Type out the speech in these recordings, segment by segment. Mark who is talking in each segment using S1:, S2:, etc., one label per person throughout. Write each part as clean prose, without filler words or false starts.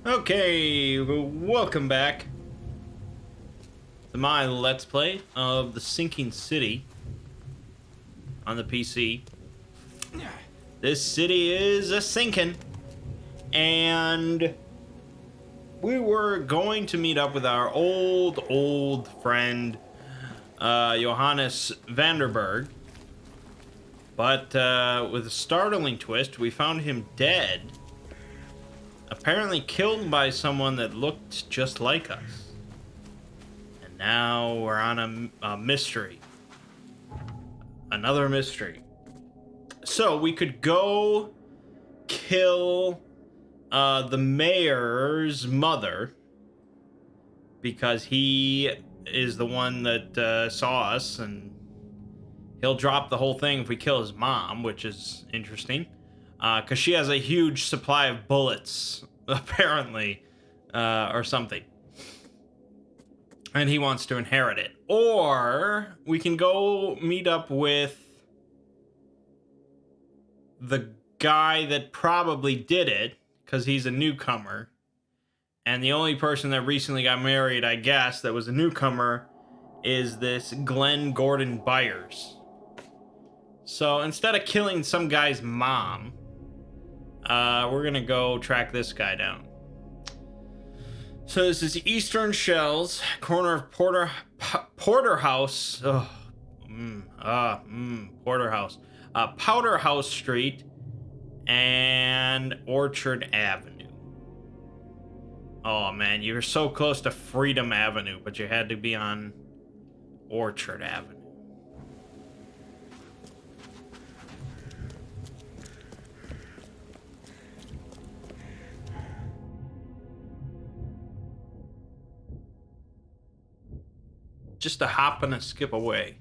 S1: Okay, welcome back to my Let's Play of The Sinking City on the PC. This city is a sinking, and we were going to meet up with our old friend, Johannes Vanderberg, but with a startling twist, we found him dead, apparently killed by someone that looked just like us. And now we're on a mystery. Another mystery. So we could go kill the mayor's mother, because he is the one that saw us, and he'll drop the whole thing if we kill his mom, which is interesting. Because she has a huge supply of bullets, apparently, or something. And he wants to inherit it. Or we can go meet up with the guy that probably did it, because he's a newcomer. And the only person that recently got married, I guess, that was a newcomer is this Glenn Gordon Byers. So instead of killing some guy's mom, we're going to go track this guy down. So this is Eastern Shells, corner of Porterhouse. Porterhouse. Powderhouse Street and Orchard Avenue. Oh man, you were so close to Freedom Avenue, but you had to be on Orchard Avenue. Just a hop and a skip away.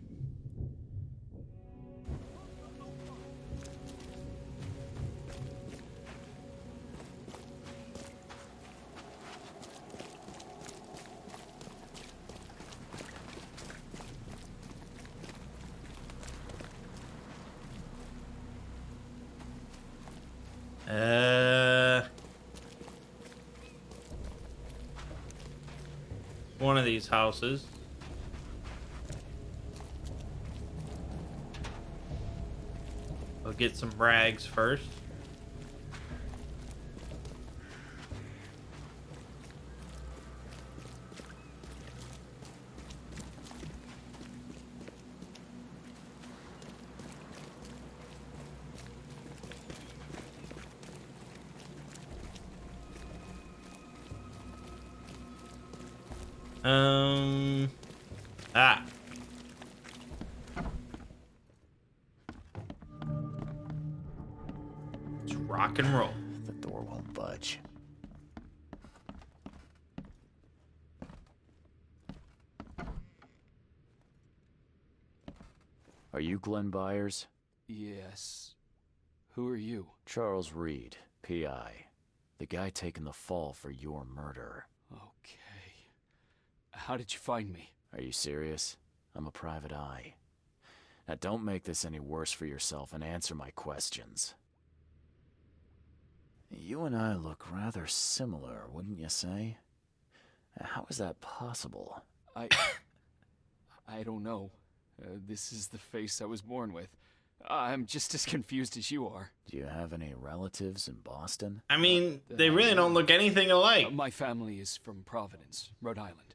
S1: One of these houses. I'll get some rags first. Ah. Let's rock and roll.
S2: The door won't budge. Are you Glenn Byers?
S3: Yes. Who are you?
S2: Charles Reed, PI. The guy taking the fall for your murder.
S3: Okay. How did you find me?
S2: Are you serious? I'm a private eye. Now don't make this any worse for yourself and answer my questions. You and I look rather similar, wouldn't you say? How is that possible?
S3: I don't know. This is the face I was born with. I'm just as confused as you are.
S2: Do you have any relatives in Boston?
S1: I mean, they really don't look anything alike.
S3: My family is from Providence, Rhode Island.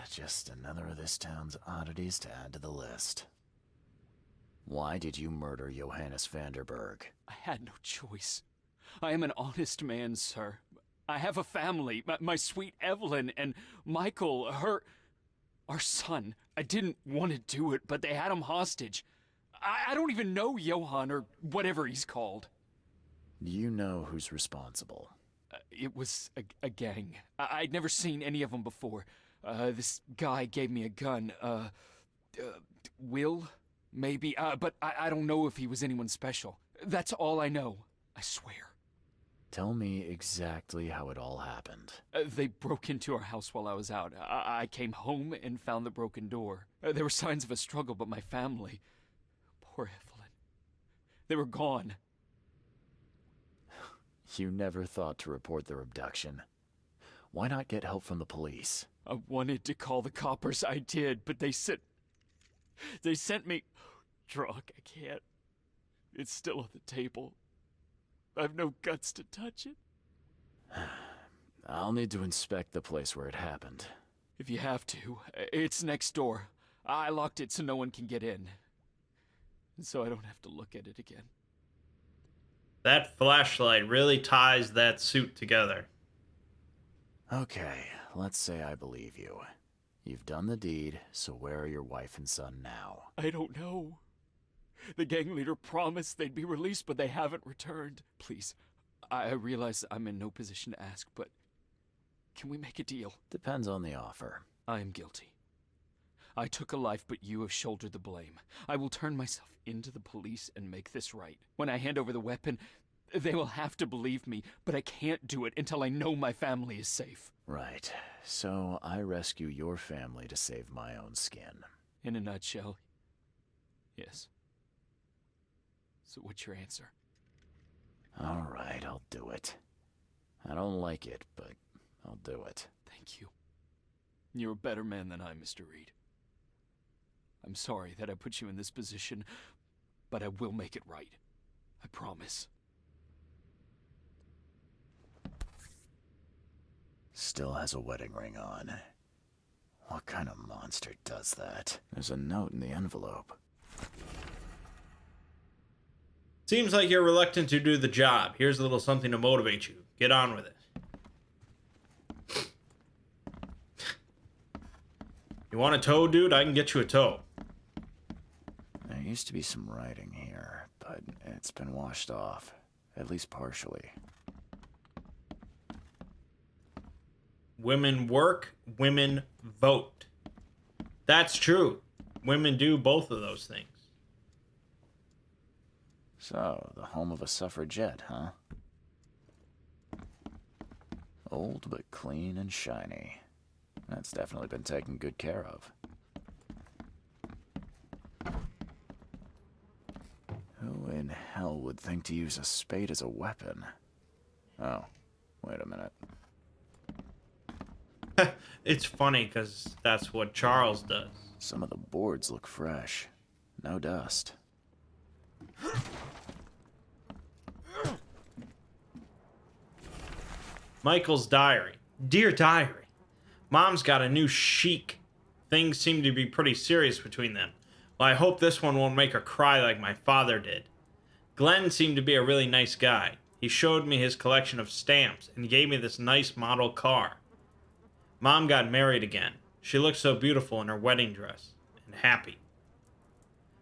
S2: Just another of this town's oddities to add to the list. Why did you murder Johannes Vanderberg?
S3: I had no choice. I am an honest man, sir. I have a family. My sweet Evelyn and Michael, our son. I didn't want to do it, but they had him hostage. I don't even know Johann, or whatever he's called.
S2: Do you know who's responsible?
S3: It was a gang. I'd never seen any of them before. This guy gave me a gun. Will? Maybe. But I don't know if he was anyone special. That's all I know. I swear.
S2: Tell me exactly how it all happened.
S3: They broke into our house while I was out. I came home and found the broken door. There were signs of a struggle, but my family... Poor Evelyn. They were gone.
S2: You never thought to report their abduction? Why not get help from the police?
S3: I wanted to call the coppers, I did, but they sent me drunk. I can't. It's still on the table. I've no guts to touch it.
S2: I'll need to inspect the place where it happened.
S3: If you have to, it's next door. I locked it so no one can get in. So I don't have to look at it again.
S1: That flashlight really ties that suit together.
S2: Okay, let's say I believe you. You've done the deed, so where are your wife and son now?
S3: I don't know. The gang leader promised they'd be released, but they haven't returned. Please, I realize I'm in no position to ask, but can we make a deal?
S2: Depends on the offer.
S3: I am guilty. I took a life, but you have shouldered the blame. I will turn myself into the police and make this right. When I hand over the weapon, they will have to believe me, but I can't do it until I know my family is safe.
S2: Right. So I rescue your family to save my own skin.
S3: In a nutshell, yes. So what's your answer?
S2: All right, I'll do it. I don't like it, but I'll do it.
S3: Thank you. You're a better man than I, Mr. Reed. I'm sorry that I put you in this position, but I will make it right. I promise.
S2: Still has a wedding ring on. What kind of monster does that? There's a note in the envelope.
S1: Seems like you're reluctant to do the job. Here's a little something to motivate you. Get on with it. You want a tow, dude? I can get you a tow.
S2: There used to be some writing here, but it's been washed off. At least partially.
S1: Women work, women vote. That's true. Women do both of those things.
S2: So, the home of a suffragette, huh? Old but clean and shiny. That's definitely been taken good care of. Who in hell would think to use a spade as a weapon? Oh, wait a minute.
S1: It's funny because that's what Charles does.
S2: Some of the boards look fresh. No dust.
S1: Michael's diary. Dear diary, Mom's got a new chic. Things seem to be pretty serious between them. Well, I hope this one won't make her cry like my father did. Glenn seemed to be a really nice guy. He showed me his collection of stamps and gave me this nice model car. Mom got married again. She looked so beautiful in her wedding dress and happy.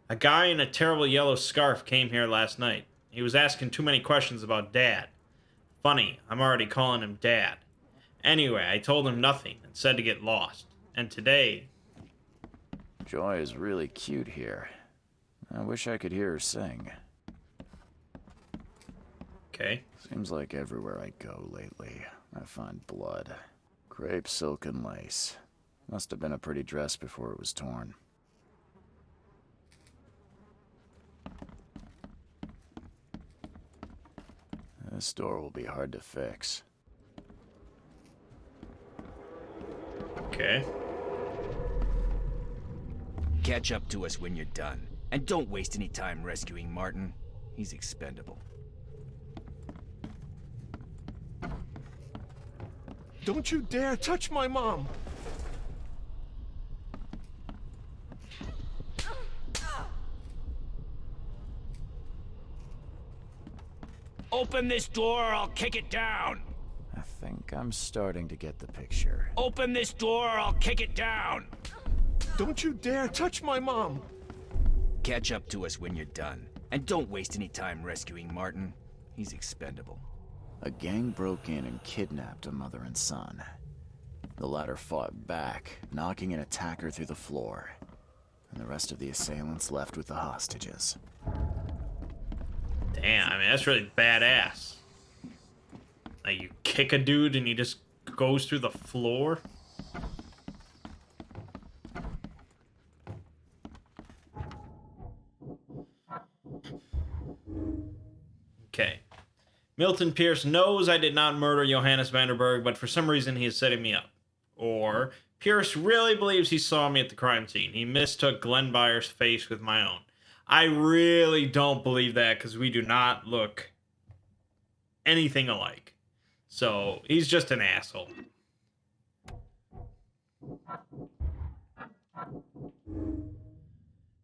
S1: A guy in a terrible yellow scarf came here last night. He was asking too many questions about Dad. Funny, I'm already calling him Dad. Anyway, I told him nothing and said to get lost. And today...
S2: Joy is really cute here. I wish I could hear her sing.
S1: Okay.
S2: Seems like everywhere I go lately, I find blood. Crepe, silk, and lace. Must have been a pretty dress before it was torn. This door will be hard to fix.
S1: Okay.
S4: Catch up to us when you're done. And don't waste any time rescuing Martin. He's expendable.
S5: Don't you dare touch my mom!
S4: Open this door or I'll kick it down!
S2: I think I'm starting to get the picture.
S4: Open this door or I'll kick it down!
S5: Don't you dare touch my mom!
S4: Catch up to us when you're done. And don't waste any time rescuing Martin. He's expendable.
S2: A gang broke in and kidnapped a mother and son. The latter fought back, knocking an attacker through the floor. And the rest of the assailants left with the hostages.
S1: Damn, I mean, that's really badass. Like, you kick a dude and he just goes through the floor? Okay. Milton Pierce knows I did not murder Johannes Vanderberg, but for some reason he is setting me up. Or Pierce really believes he saw me at the crime scene. He mistook Glenn Byers' face with my own. I really don't believe that because we do not look anything alike. So he's just an asshole.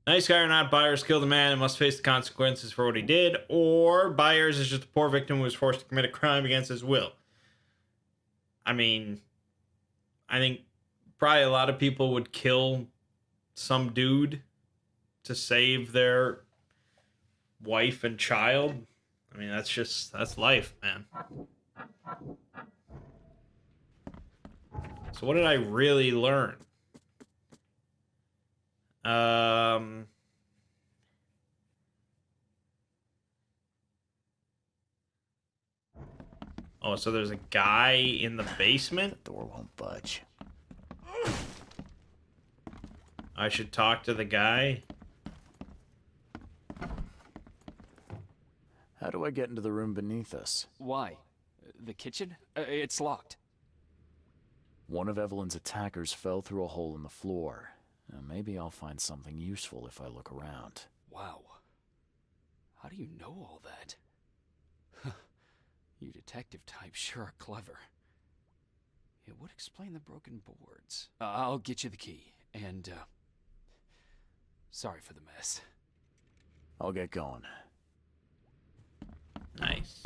S1: Nice guy or not, Byers killed a man and must face the consequences for what he did, or Byers is just a poor victim who was forced to commit a crime against his will. I mean, I think probably a lot of people would kill some dude to save their wife and child. I mean, that's life, man. So what did I really learn? Oh, so there's a guy in the basement?
S2: The door won't budge.
S1: I should talk to the guy?
S2: How do I get into the room beneath us?
S3: Why? The kitchen? It's locked.
S2: One of Evelyn's attackers fell through a hole in the floor. Now, maybe I'll find something useful if I look around.
S3: Wow. How do you know all that? You detective types sure are clever. It would explain the broken boards. I'll get you the key, and, sorry for the mess.
S2: I'll get going.
S1: Nice.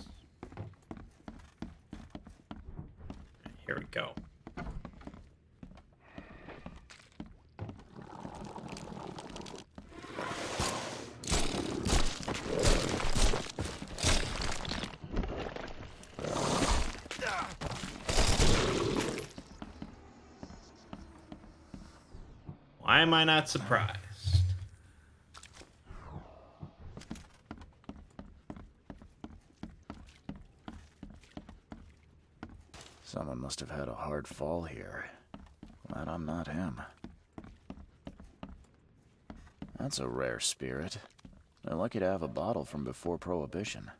S1: Here we go. Why am I not surprised?
S2: Someone must have had a hard fall here. Glad I'm not him. That's a rare spirit. They're lucky to have a bottle from before Prohibition.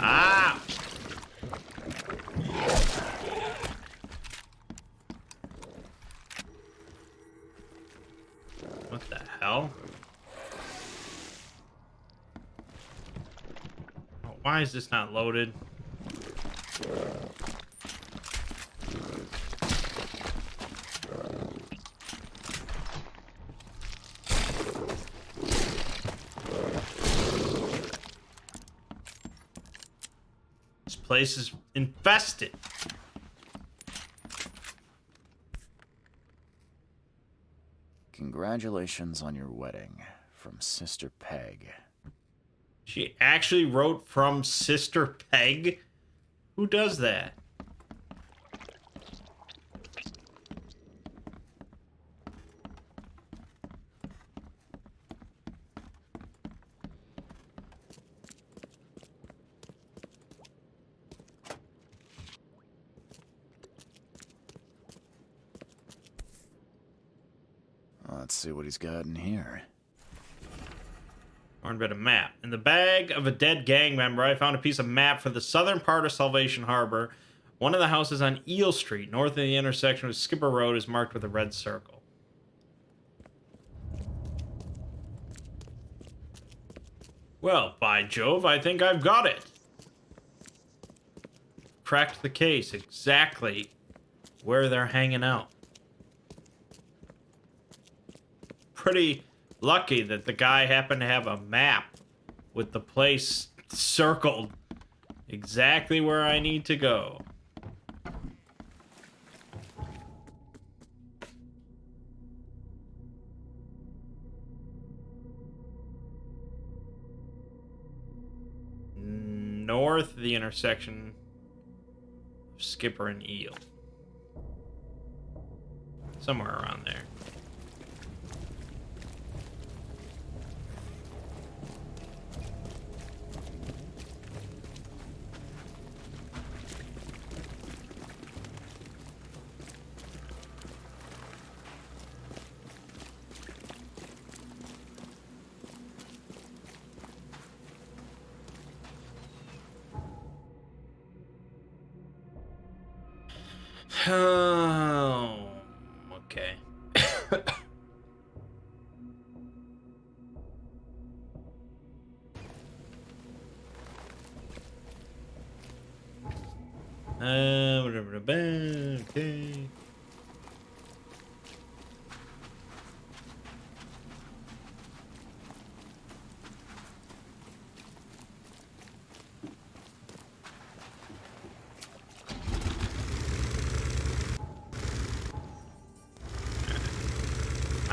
S1: Ah! What the hell? Oh, why is this not loaded? This place is infested.
S2: Congratulations on your wedding, from Sister Peg.
S1: She actually wrote from Sister Peg? Who does that?
S2: Let's see what he's got in here.
S1: Learned about a map. In the bag of a dead gang member, I found a piece of map for the southern part of Salvation Harbor. One of the houses on Eel Street, north of the intersection with Skipper Road, is marked with a red circle. Well, by Jove, I think I've got it. Cracked the case exactly where they're hanging out. Pretty lucky that the guy happened to have a map with the place circled exactly where I need to go. North of the intersection of Skipper and Eel. Somewhere around there. Oh, okay. Okay.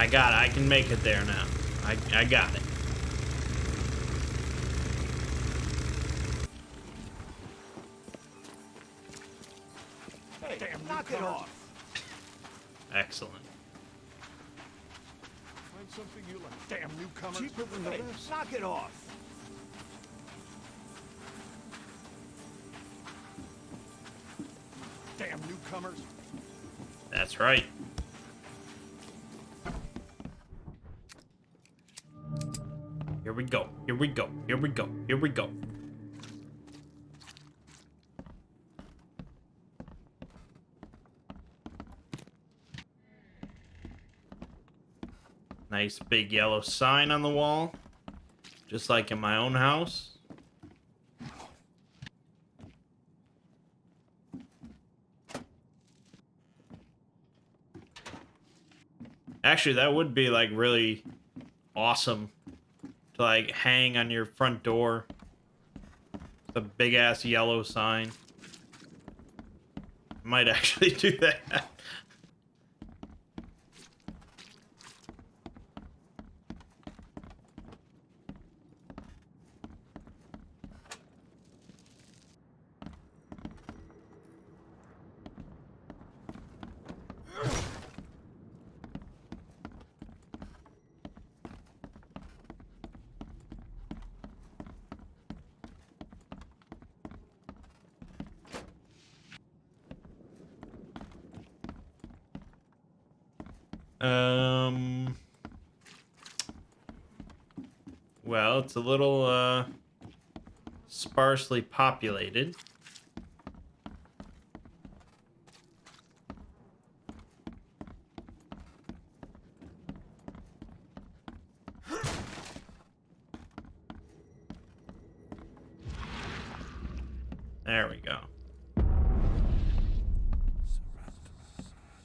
S1: I got it. I can make it there now. I got it.
S5: Hey, damn, knock it off.
S1: Excellent.
S5: Find something you like. Damn newcomers.
S6: Cheaper than the rest.
S5: Knock it off. Damn newcomers.
S1: That's right. Here we go. Here we go. Here we go. Here we go. Nice big yellow sign on the wall. Just like in my own house. Actually, that would be like really awesome to like hang on your front door. The big ass yellow sign. Might actually do that. Well, it's a little, sparsely populated. There we go.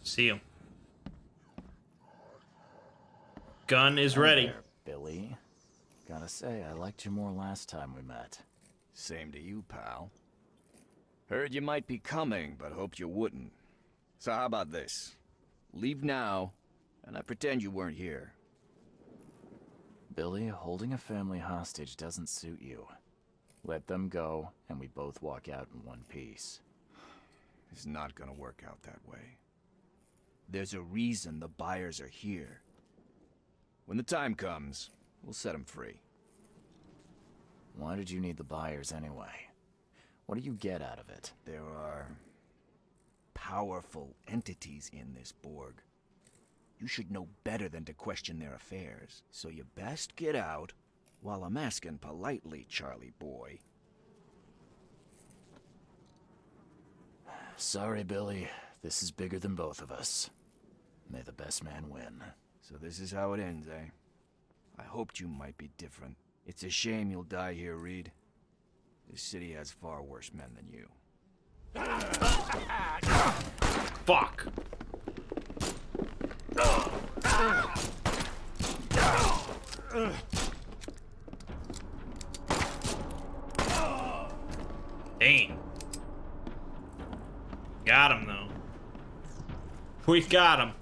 S1: See him. Gun is ready.
S2: There, Billy. Gotta say, I liked you more last time we met.
S4: Same to you, pal. Heard you might be coming, but hoped you wouldn't. So how about this? Leave now, and I pretend you weren't here.
S2: Billy, holding a family hostage doesn't suit you. Let them go, and we both walk out in one piece.
S4: It's not gonna work out that way. There's a reason the buyers are here. When the time comes, we'll set them free.
S2: Why did you need the buyers anyway? What do you get out of it?
S4: There are powerful entities in this Borg. You should know better than to question their affairs, so you best get out while I'm asking politely, Charlie boy.
S2: Sorry, Billy. This is bigger than both of us. May the best man win.
S4: So this is how it ends, eh? I hoped you might be different. It's a shame you'll die here, Reed. This city has far worse men than you.
S1: Fuck. Dang. Got him, though. We got him.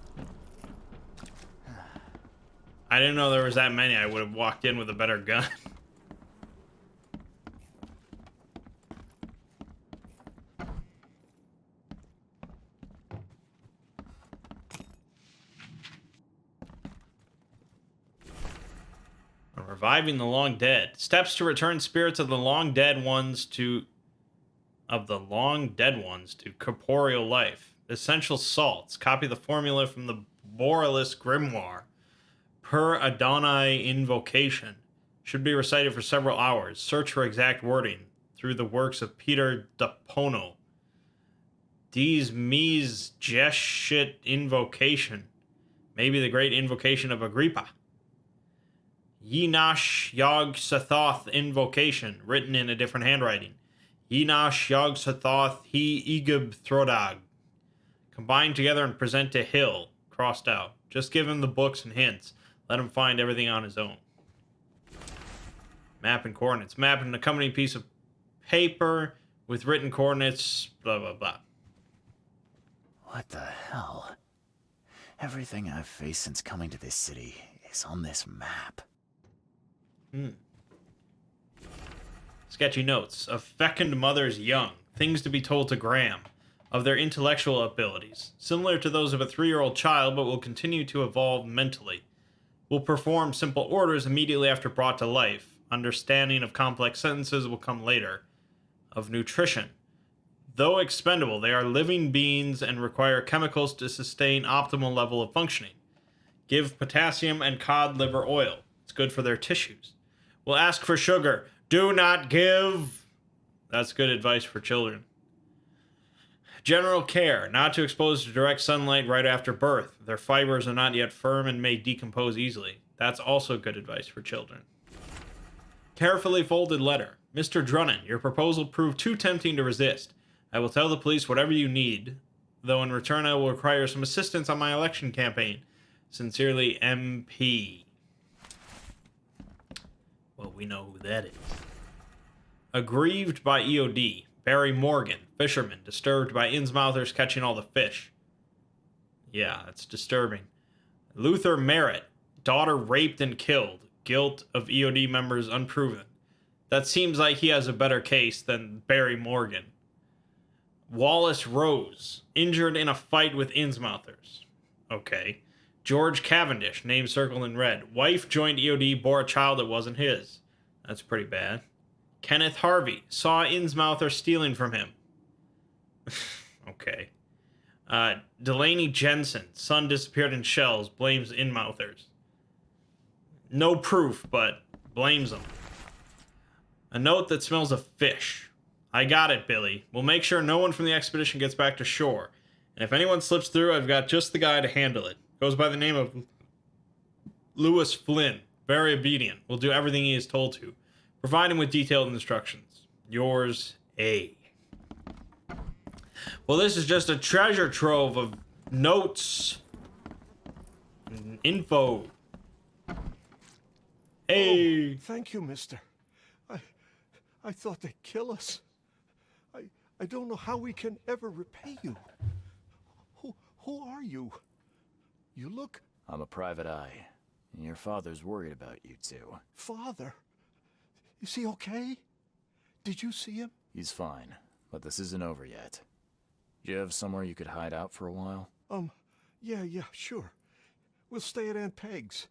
S1: I didn't know there was that many. I would have walked in with a better gun. Reviving the long dead. Steps to return spirits of the long dead ones to corporeal life. Essential salts. Copy the formula from the Borealis Grimoire. Per Adonai invocation. Should be recited for several hours. Search for exact wording through the works of Peter Dapono. D's me's just shit invocation. Maybe the great invocation of Agrippa. Yinash Yog Sothoth invocation, written in a different handwriting. Yinash Yog Sothoth he Egib Throdag. Combined together and present to Hill, crossed out. Just give him the books and hints. Let him find everything on his own. Map and coordinates. Map and an accompanying piece of paper with written coordinates, blah, blah, blah.
S2: What the hell? Everything I've faced since coming to this city is on this map.
S1: Sketchy notes. Of fecund mothers young. Things to be told to Graham. Of their intellectual abilities. Similar to those of a 3-year-old child, but will continue to evolve mentally. Will perform simple orders immediately after brought to life. Understanding of complex sentences will come later. Of nutrition. Though expendable, they are living beings and require chemicals to sustain optimal level of functioning. Give potassium and cod liver oil. It's good for their tissues. Will ask for sugar. Do not give. That's good advice for children. General care. Not to expose to direct sunlight right after birth. Their fibers are not yet firm and may decompose easily. That's also good advice for children. Carefully folded letter. Mr. Drunnen, your proposal proved too tempting to resist. I will tell the police whatever you need, though in return I will require some assistance on my election campaign. Sincerely, MP. Well, we know who that is. Aggrieved by EOD. Barry Morgan, fisherman, disturbed by Innsmouthers catching all the fish. Yeah, that's disturbing. Luther Merritt, daughter raped and killed. Guilt of EOD members unproven. That seems like he has a better case than Barry Morgan. Wallace Rose, injured in a fight with Innsmouthers. Okay. George Cavendish, name circled in red. Wife joined EOD, bore a child that wasn't his. That's pretty bad. Kenneth Harvey, saw Innsmouther stealing from him. Okay. Delaney Jensen, son disappeared in shells, blames Innsmouthers. No proof, but blames them. A note that smells of fish. I got it, Billy. We'll make sure no one from the expedition gets back to shore. And if anyone slips through, I've got just the guy to handle it. Goes by the name of Lewis Flynn. Very obedient. Will do everything he is told to. Provide him with detailed instructions. Yours, A. Well, this is just a treasure trove of notes and info. Hey.
S5: Oh, thank you, mister. I thought they'd kill us. I don't know how we can ever repay you. Who are you? You look...
S2: I'm a private eye. And your father's worried about you two.
S5: Father? Is he okay? Did you see him?
S2: He's fine, but this isn't over yet. Do you have somewhere you could hide out for a while?
S5: Yeah, sure. We'll stay at Aunt Peg's.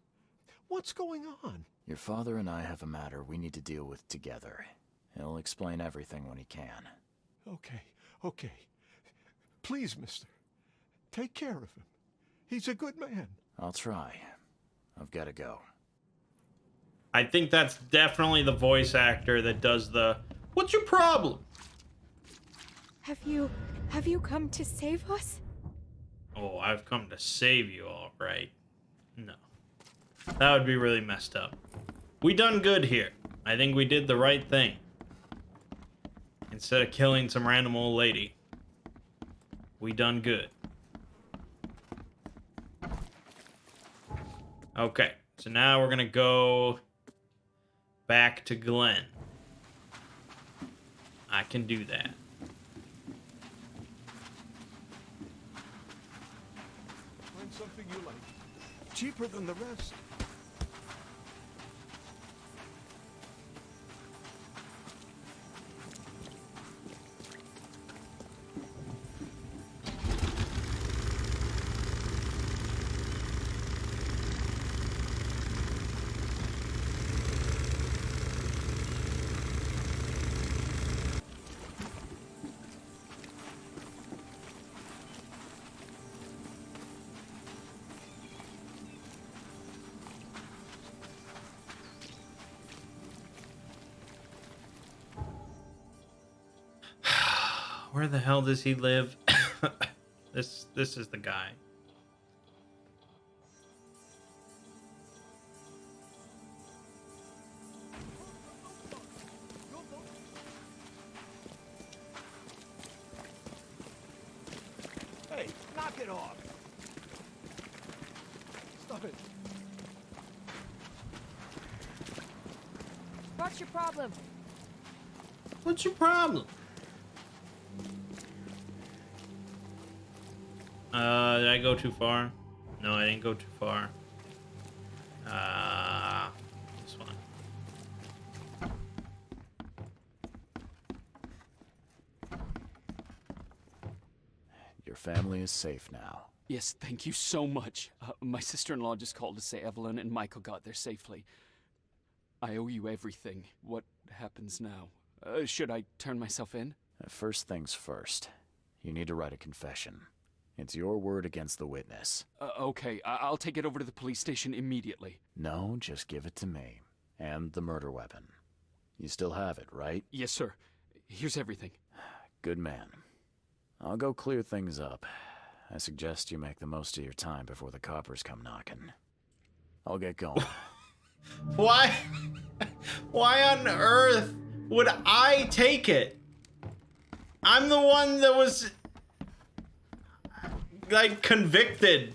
S5: What's going on?
S2: Your father and I have a matter we need to deal with together. He'll explain everything when he can.
S5: Okay. Please, mister. Take care of him. He's a good man.
S2: I'll try. I've got to go.
S1: I think that's definitely the voice actor that does the, what's your problem?
S6: Have you come to save us?
S1: Oh, I've come to save you, all right. No. That would be really messed up. We done good here. I think we did the right thing. Instead of killing some random old lady. We done good. Okay, so now we're gonna go back to Glenn. I can do that.
S5: Find something you like. Cheaper than the rest.
S1: Where the hell does he live? This is the guy.
S5: Hey, knock it off. Stop it.
S6: What's your problem?
S1: What's your problem? Did I go too far? No, I didn't go too far. This one.
S2: Your family is safe now.
S3: Yes, thank you so much. My sister-in-law just called to say Evelyn and Michael got there safely. I owe you everything. What happens now? Should I turn myself in?
S2: First things first. You need to write a confession. It's your word against the witness.
S3: Okay, I'll take it over to the police station immediately.
S2: No, just give it to me. And the murder weapon. You still have it, right?
S3: Yes, sir. Here's everything.
S2: Good man. I'll go clear things up. I suggest you make the most of your time before the coppers come knocking. I'll get going.
S1: Why? Why on earth would I take it? I'm the one that was like convicted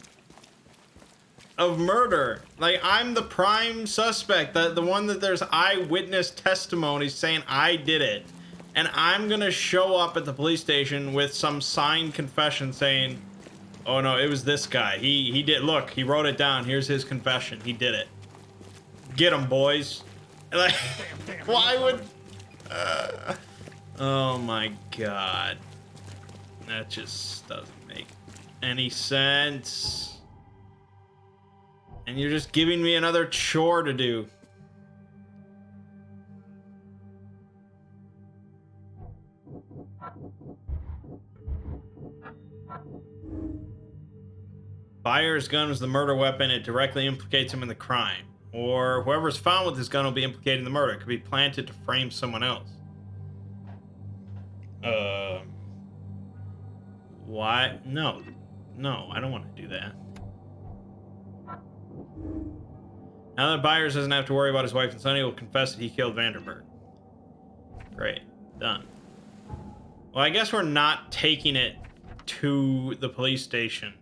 S1: of murder. Like, I'm the prime suspect, the one that there's eyewitness testimony saying I did it. And I'm gonna show up at the police station with some signed confession saying, oh no, it was this guy. He did, look, he wrote it down. Here's his confession. He did it. Get him, boys. Like, why would... oh my god. That just doesn't make any sense. And you're just giving me another chore to do. Byers' gun was the murder weapon. It directly implicates him in the crime. Or whoever's found with his gun will be implicated in the murder. It could be planted to frame someone else. Why? No. No, I don't want to do that. Now that Byers doesn't have to worry about his wife and son, he will confess that he killed Vanderberg. Great. Done. Well, I guess we're not taking it to the police station.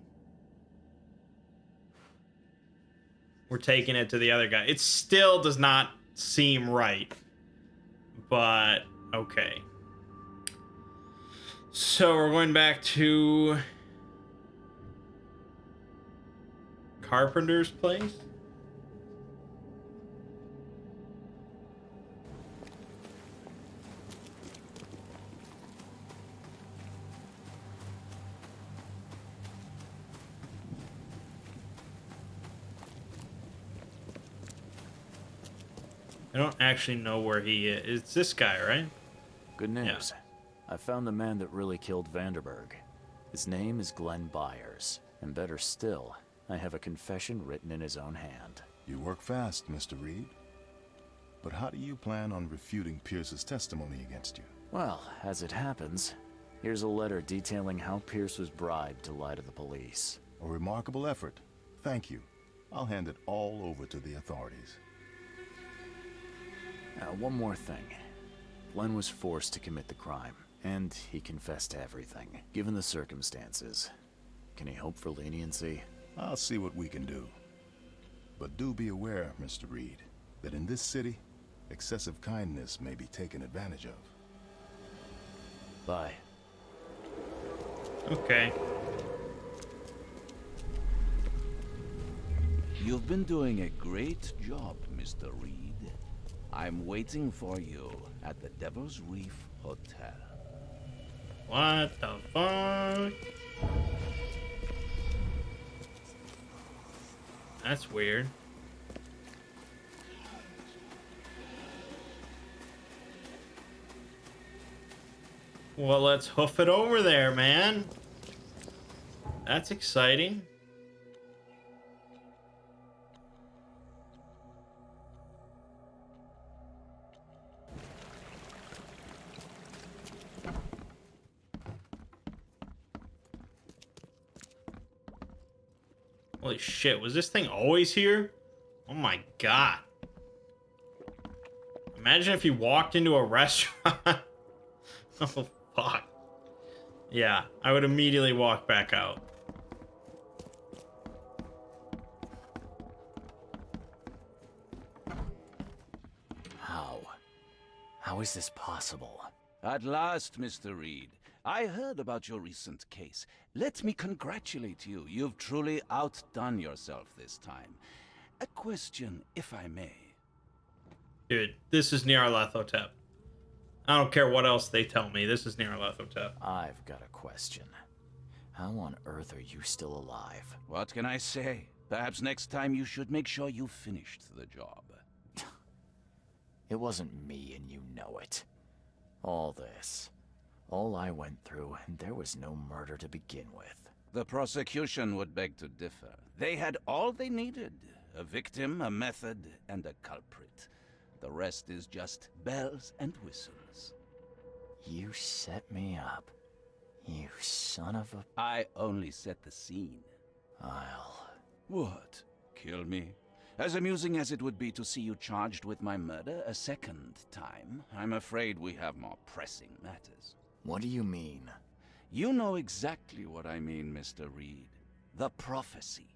S1: We're taking it to the other guy. It still does not seem right. But, okay. So, we're going back to... Carpenter's place? I don't actually know where he is. It's this guy, right?
S2: Good news. I found the man that really killed Vanderberg. His name is Glenn Byers. And better still, I have a confession written in his own hand.
S7: You work fast, Mr. Reed. But how do you plan on refuting Pierce's testimony against you?
S2: Well, as it happens, here's a letter detailing how Pierce was bribed to lie to the police.
S7: A remarkable effort. Thank you. I'll hand it all over to the authorities.
S2: One more thing. Glenn was forced to commit the crime, and he confessed to everything. Given the circumstances, can he hope for leniency?
S7: I'll see what we can do. But do be aware, Mr. Reed, that in this city, excessive kindness may be taken advantage of.
S2: Bye.
S1: Okay.
S4: You've been doing a great job, Mr. Reed. I'm waiting for you at the Devil's Reef Hotel.
S1: What the fuck? That's weird. Well, let's hoof it over there, man. That's exciting. Holy shit, was this thing always here? Oh my god. Imagine if you walked into a restaurant. Oh, fuck. Yeah, I would immediately walk back out.
S2: How? How is this possible?
S8: At last, Mr. Reed. I heard about your recent case. Let me congratulate you. You've truly outdone yourself this time. A question, if I may.
S1: Dude, this is Nyarlathotep. I don't care what else they tell me. This is Nyarlathotep.
S2: I've got a question. How on earth are you still alive?
S8: What can I say? Perhaps next time you should make sure you finished the job.
S2: It wasn't me, and you know it. All this. All I went through, and there was no murder to begin with.
S8: The prosecution would beg to differ. They had all they needed. A victim, a method, and a culprit. The rest is just bells and whistles.
S2: You set me up. You son of a...
S8: I only set the scene.
S2: I'll...
S8: What? Kill me? As amusing as it would be to see you charged with my murder a second time, I'm afraid we have more pressing matters.
S2: What do you mean?
S8: You know exactly what I mean, Mr. Reed. The prophecy.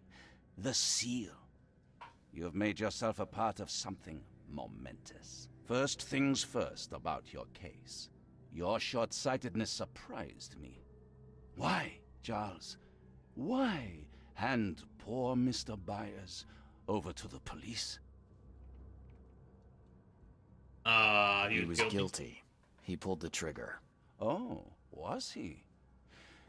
S8: The seal. You have made yourself a part of something momentous. First things first about your case. Your short-sightedness surprised me. Why, Charles? Why hand poor Mr. Byers over to the police?
S2: He was guilty. He pulled the trigger.
S8: Oh, was he?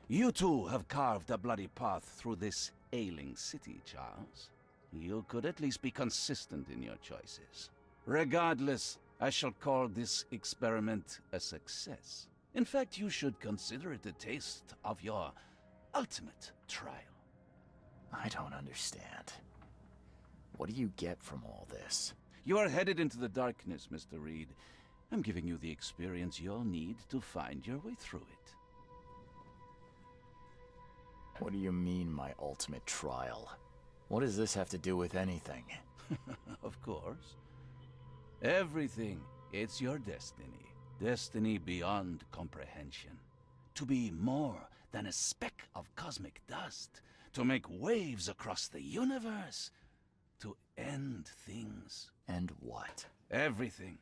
S8: You too have carved a bloody path through this ailing city, Charles. You could at least be consistent in your choices. Regardless, I shall call this experiment a success. In fact, you should consider it a taste of your ultimate trial.
S2: I don't understand. What do you get from all this?
S8: You are headed into the darkness, Mr. Reed. I'm giving you the experience you'll need to find your way through it.
S2: What do you mean, my ultimate trial? What does this have to do with anything?
S8: Of course. Everything. It's your destiny. Destiny beyond comprehension. To be more than a speck of cosmic dust. To make waves across the universe. To end things.
S2: And what?
S8: Everything.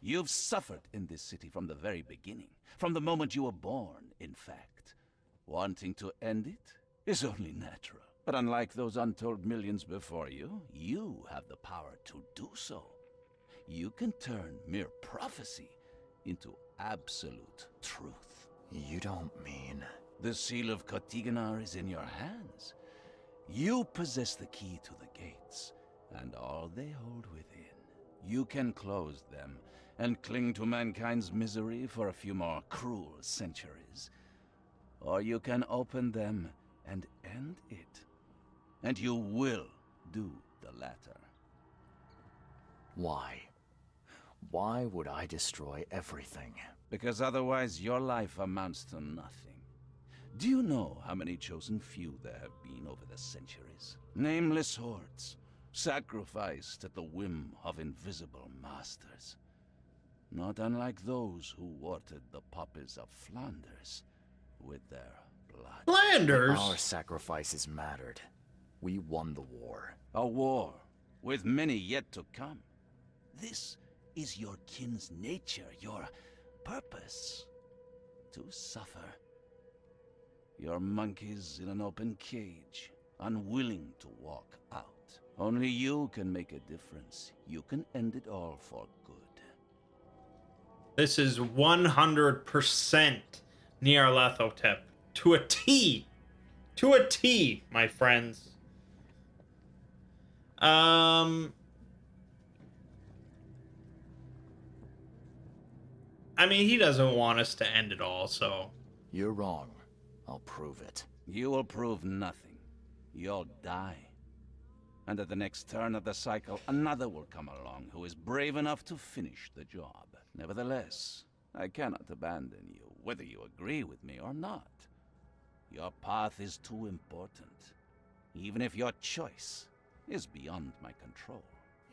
S8: You've suffered in this city from the very beginning. From the moment you were born, in fact. Wanting to end it is only natural. But unlike those untold millions before you, you have the power to do so. You can turn mere prophecy into absolute truth.
S2: You don't mean...
S8: The seal of Kotiganar is in your hands. You possess the key to the gates, and all they hold within. You can close them and cling to mankind's misery for a few more cruel centuries. Or you can open them and end it. And you will do the latter.
S2: Why? Why would I destroy everything?
S8: Because otherwise your life amounts to nothing. Do you know how many chosen few there have been over the centuries? Nameless hordes, sacrificed at the whim of invisible masters. Not unlike those who watered the poppies of Flanders with their blood.
S1: Flanders?
S2: Our sacrifices mattered. We won the war.
S8: A war, with many yet to come. This is your kin's nature, your purpose. To suffer. Your monkeys in an open cage, unwilling to walk out. Only you can make a difference. You can end it all for good.
S1: This is 100% Nyarlathotep. To a T. To a T, my friends. I mean, he doesn't want us to end it all, so...
S2: You're wrong. I'll prove it.
S8: You will prove nothing. You'll die. And at the next turn of the cycle, another will come along who is brave enough to finish the job. Nevertheless, I cannot abandon you, whether you agree with me or not. Your path is too important. even if your choice is beyond my control.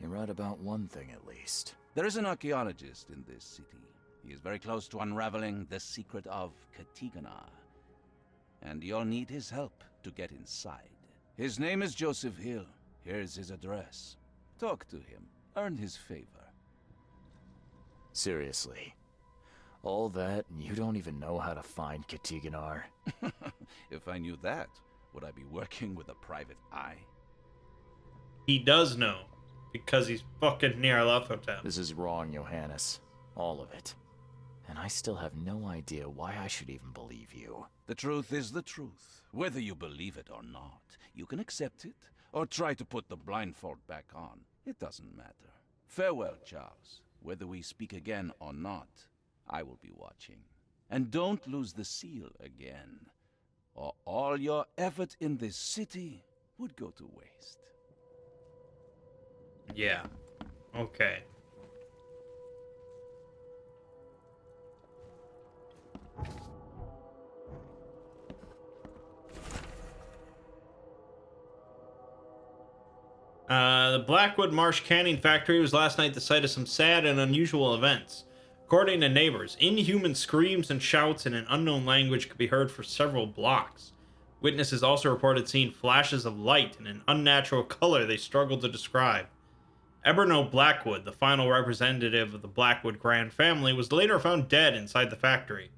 S2: You're right about one thing at least.
S8: There is an archaeologist in this city. He is very close to unraveling the secret of Katiganar, and you'll need his help to get inside. His name is Joseph Hill. Here's his address. Talk to him. Earn his favor.
S2: Seriously. All that, and you don't even know how to find Katiganar?
S8: If I knew that, would I be working with a private eye?
S1: He does know, because he's fucking near Nyarlathotep.
S2: This is wrong, Johannes. All of it. And I still have no idea why I should even believe you.
S8: The truth is the truth. Whether you believe it or not, you can accept it, or try to put the blindfold back on. It doesn't matter. Farewell, Charles. Whether we speak again or not, I will be watching. And don't lose the seal again, or all your effort in this city would go to waste.
S1: Yeah. Okay. The Blackwood Marsh Canning Factory was last night the site of some sad and unusual events. According to neighbors, inhuman screams and shouts in an unknown language could be heard for several blocks. Witnesses also reported seeing flashes of light in an unnatural color they struggled to describe. Eberno Blackwood, the final representative of the Blackwood Grand family, was later found dead inside the factory.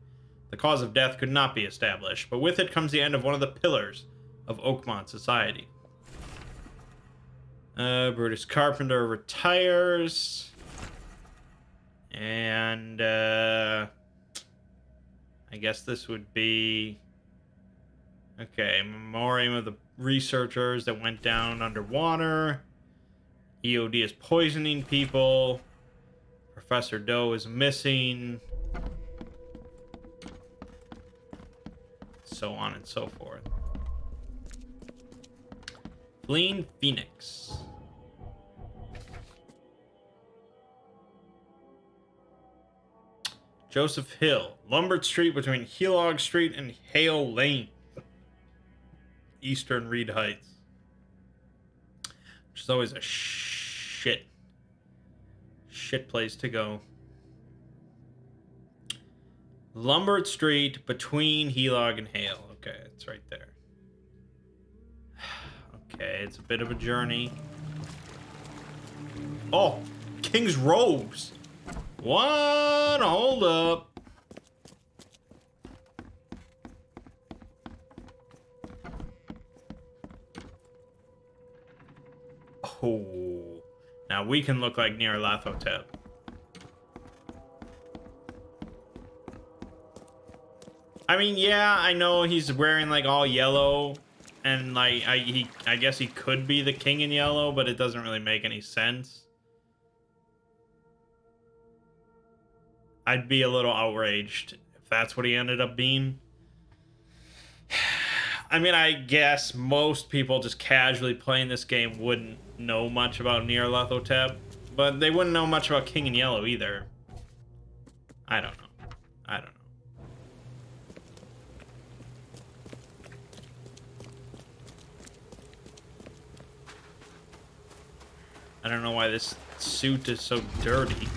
S1: The cause of death could not be established, but with it comes the end of one of the pillars of Oakmont society. Brutus Carpenter retires. And, I guess this would be... Okay, memoriam of the researchers that went down underwater. EOD is poisoning people. Professor Doe is missing. So on and so forth. Fleeing Phoenix. Joseph Hill, Lombard Street between Helog Street and Hale Lane. Eastern Reed Heights. Which is always a shit place to go. Lombard Street between Helog and Hale. Okay, it's right there. Okay, it's a bit of a journey. Oh, King's Robes. What? Hold up. Oh. Now we can look like Nyarlathotep. I mean, yeah, I know he's wearing like all yellow, and like I guess he could be the king in yellow, but it doesn't really make any sense. I'd be a little outraged if that's what he ended up being. I mean, I guess most people just casually playing this game wouldn't know much about Nyarlathotep, but they wouldn't know much about King in Yellow either. I don't know. I don't know. I don't know why this suit is so dirty.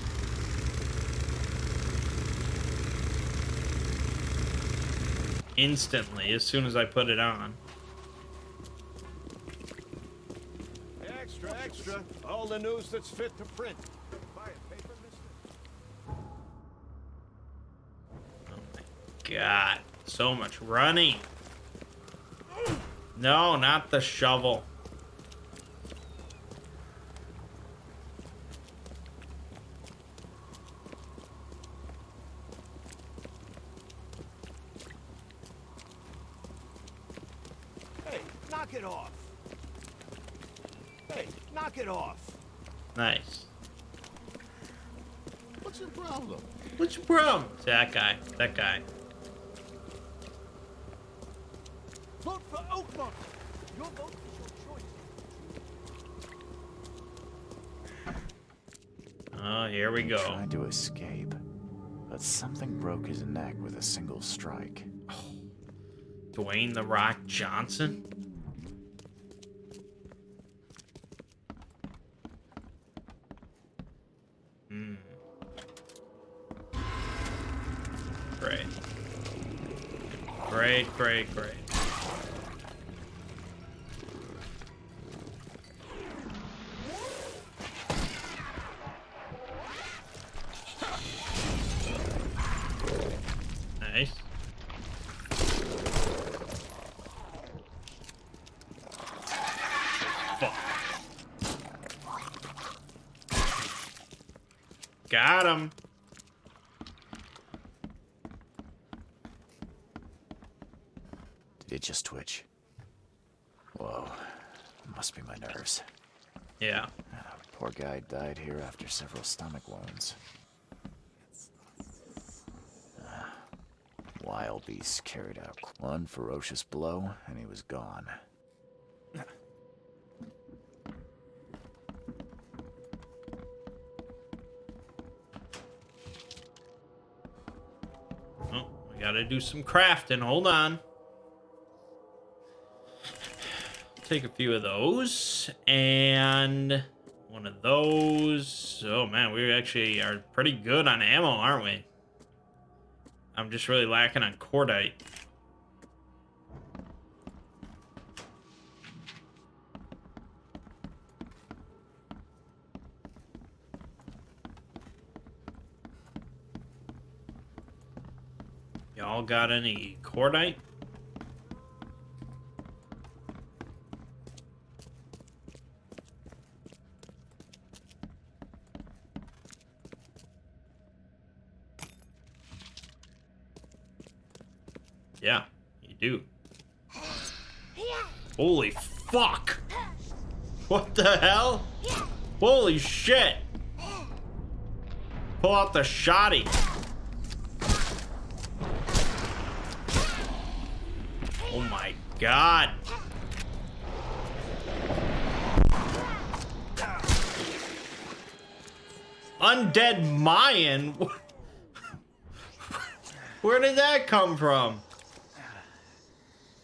S1: Instantly, as soon as I put it on.
S5: Extra, extra. All the news that's fit to print. Buy a paper, mister?
S1: Oh my god. So much running. No, not the shovel.
S5: Knock it off. Hey, knock it off.
S1: Nice.
S5: What's your problem?
S1: What's your problem? It's that guy. That guy.
S5: Vote for Oakmont. Your vote is your choice.
S1: Oh, here we go.
S2: He tried to escape, but something broke his neck with a single strike.
S1: Dwayne "The Rock" Johnson? Great, great, great. Nice. Fuck. Got him.
S2: Did it just twitch? Whoa. Must be my nerves.
S1: Yeah.
S2: Poor guy died here after several stomach wounds. Wild beast carried out one ferocious blow, and he was gone.
S1: Oh, we gotta do some crafting. Hold on. Take a few of those and one of those. Oh man, we actually are pretty good on ammo, aren't we? I'm just really lacking on cordite. Y'all got any cordite? Yeah, you do. Holy fuck! What the hell? Holy shit! Pull out the shotty. Oh my god. Undead Mayan? Where did that come from?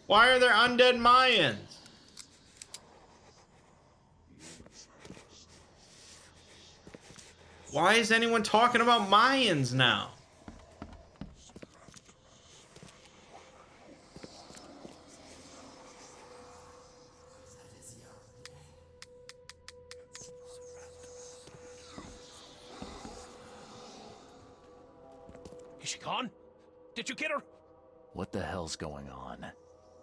S1: Why are there undead Mayans? Why is anyone talking about Mayans now?
S9: Is she gone? Did you get her?
S2: What the hell's going on?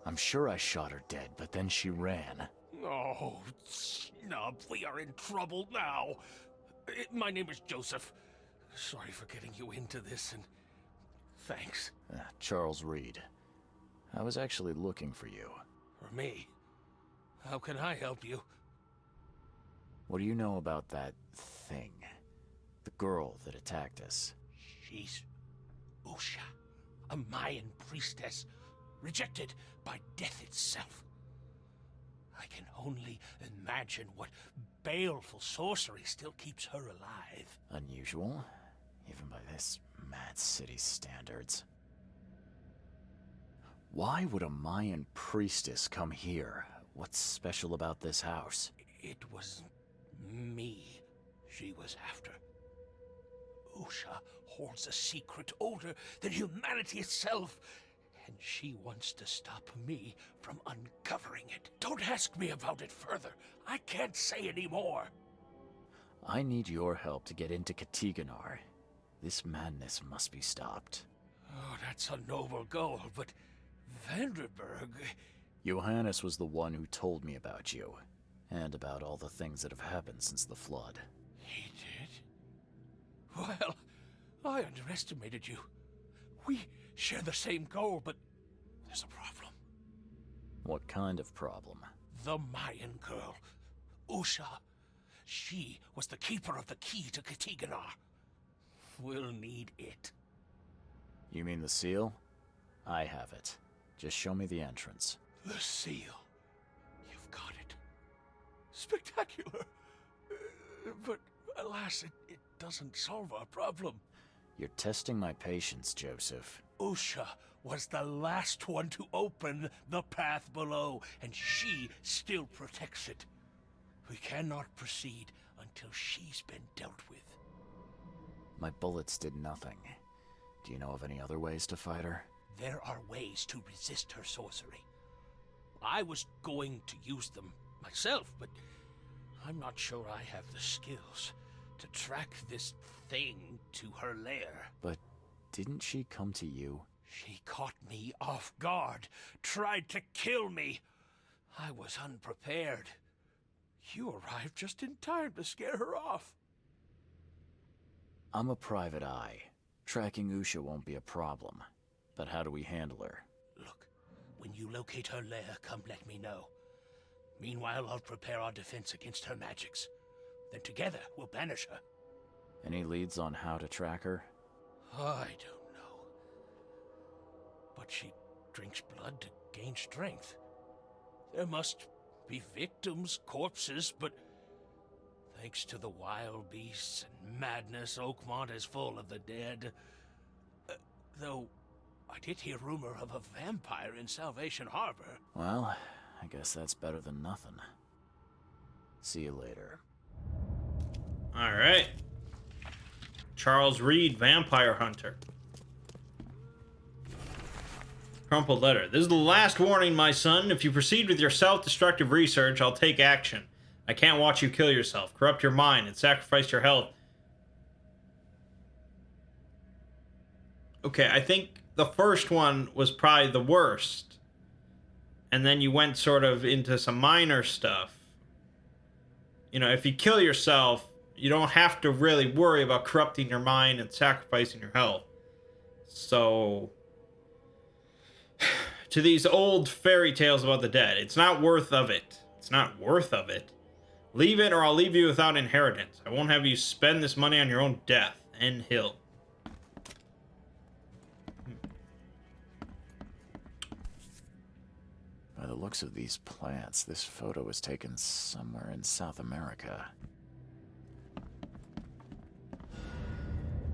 S2: I'm sure I shot her dead, but then she ran.
S9: Oh, snub, we are in trouble now. My name is Joseph. Sorry for getting you into this, and thanks.
S2: Charles Reed. I was actually looking for you.
S9: For me? How can I help you?
S2: What do you know about that thing? The girl that attacked us?
S9: She's Usha, a Mayan priestess, rejected by death itself. I can only imagine what baleful sorcery still keeps her alive.
S2: Unusual, even by this mad city's standards. Why would a Mayan priestess come here? What's special about this house?
S9: It was me she was after. Usha holds a secret older than humanity itself, and she wants to stop me from uncovering it. Don't ask me about it further. I can't say any more.
S2: I need your help to get into Katiganar. This madness must be stopped.
S9: Oh, that's a noble goal, but Vanderberg...
S2: Johannes was the one who told me about you, and about all the things that have happened since the flood.
S9: He did? Well, I underestimated you. We share the same goal, but there's a problem.
S2: What kind of problem?
S9: The Mayan girl, Usha. She was the keeper of the key to Katiganar. We'll need it.
S2: You mean the seal? I have it. Just show me the entrance.
S9: The seal. You've got it. Spectacular. But alas, it doesn't solve our problem.
S2: You're testing my patience, Joseph.
S9: Usha was the last one to open the path below, and she still protects it. We cannot proceed until she's been dealt with.
S2: My bullets did nothing. Do you know of any other ways to fight her?
S9: there are ways to resist her sorcery. I was going to use them myself, but I'm not sure I have the skills to track this thing to her lair.
S2: But didn't she come to you?
S9: She caught me off guard, tried to kill me. I was unprepared. You arrived just in time to scare her off.
S2: I'm a private eye. Tracking Usha won't be a problem. But how do we handle her?
S9: Look, when you locate her lair, come let me know. Meanwhile, I'll prepare our defense against her magics. Then together, we'll banish her.
S2: Any leads on how to track her?
S9: I don't know. But she drinks blood to gain strength. There must be victims, corpses, but thanks to the wild beasts and madness, Oakmont is full of the dead. Though, I did hear rumor of a vampire in Salvation Harbor.
S2: Well, I guess that's better than nothing. See you later.
S1: Alright. Charles Reed, Vampire Hunter. Crumpled letter. This is the last warning, my son. If you proceed with your self-destructive research, I'll take action. I can't watch you kill yourself, corrupt your mind, and sacrifice your health. Okay, I think the first one was probably the worst. And then you went sort of into some minor stuff. You know, if you kill yourself, you don't have to really worry about corrupting your mind and sacrificing your health. So, to these old fairy tales about the dead, it's not worth of it. It's not worth of it. Leave it or I'll leave you without inheritance. I won't have you spend this money on your own death. N. Hill.
S2: By the looks of these plants, this photo was taken somewhere in South America.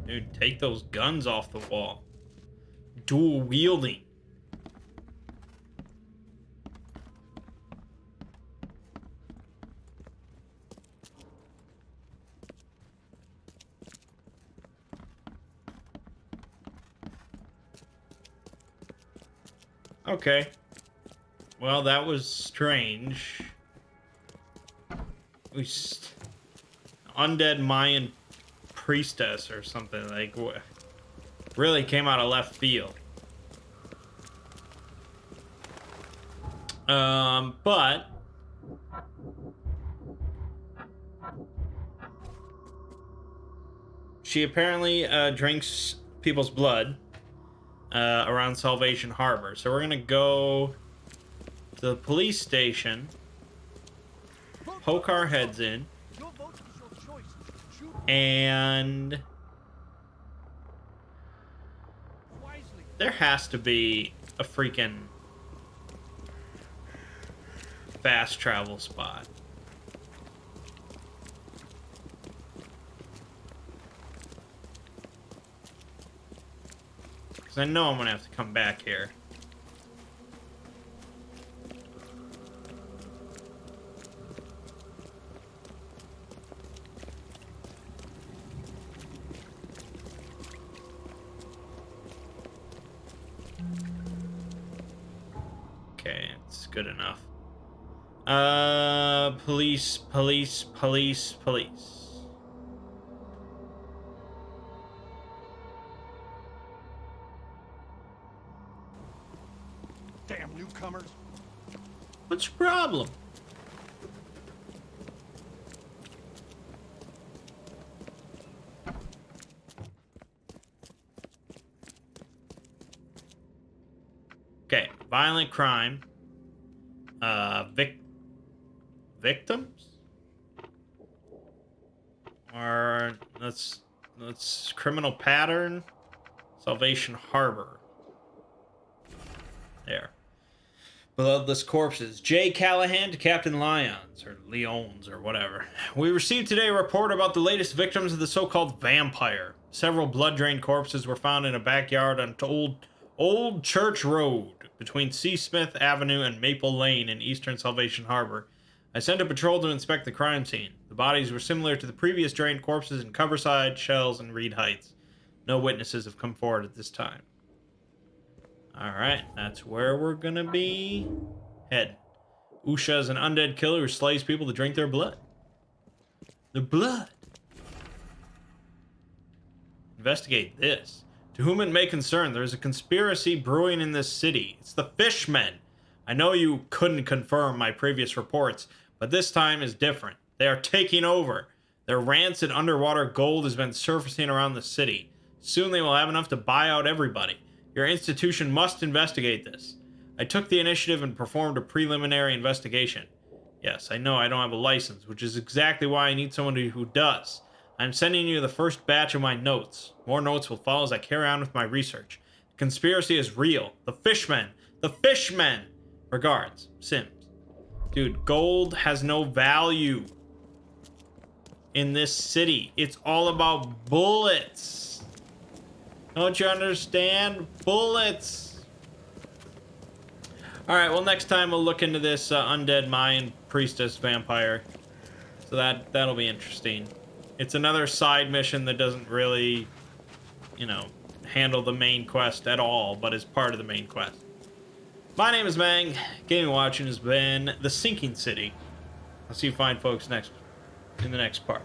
S1: Dude, take those guns off the wall. Dual wielding. Okay. Well, that was strange. Undead Mayan priestess or something, like, really came out of left field. But she apparently drinks people's blood around Salvation Harbor. So we're gonna go to the police station, poke our heads in, and there has to be a freaking fast travel spot. Because I know I'm going to have to come back here. Okay, it's good enough. Police.
S5: Damn newcomers.
S1: What's your problem? Okay, violent crime. Victims? Or let's criminal pattern. Salvation Harbor. There. Bloodless corpses. Jay Callahan to Captain Lyons, or Leons, or whatever. We received today a report about the latest victims of the so-called vampire. Several blood-drained corpses were found in a backyard on Old Church Road, between C. Smith Avenue and Maple Lane in eastern Salvation Harbor. I sent a patrol to inspect the crime scene. The bodies were similar to the previous drained corpses in Coverside, Shells, and Reed Heights. No witnesses have come forward at this time. Alright, that's where we're gonna be heading. Usha is an undead killer who slays people to drink their blood. Their blood. Investigate this. To whom it may concern, there is a conspiracy brewing in this city. It's the Fishmen. I know you couldn't confirm my previous reports, but this time is different. They are taking over. Their rancid underwater gold has been surfacing around the city. Soon they will have enough to buy out everybody. Your institution must investigate this. I took the initiative and performed a preliminary investigation. Yes, I know I don't have a license, which is exactly why I need someone who does. I'm sending you the first batch of my notes. More notes will follow as I carry on with my research. The conspiracy is real. The Fishmen! The Fishmen! Regards, Sims. Dude, gold has no value in this city. It's all about bullets. Don't you understand? Bullets. Alright, well, next time we'll look into this undead Mayan priestess vampire. So that'll be interesting. It's another side mission that doesn't really, you know, handle the main quest at all, but is part of the main quest. My name is Mangg. Gaming Watching has been The Sinking City. I'll see you fine folks in the next part.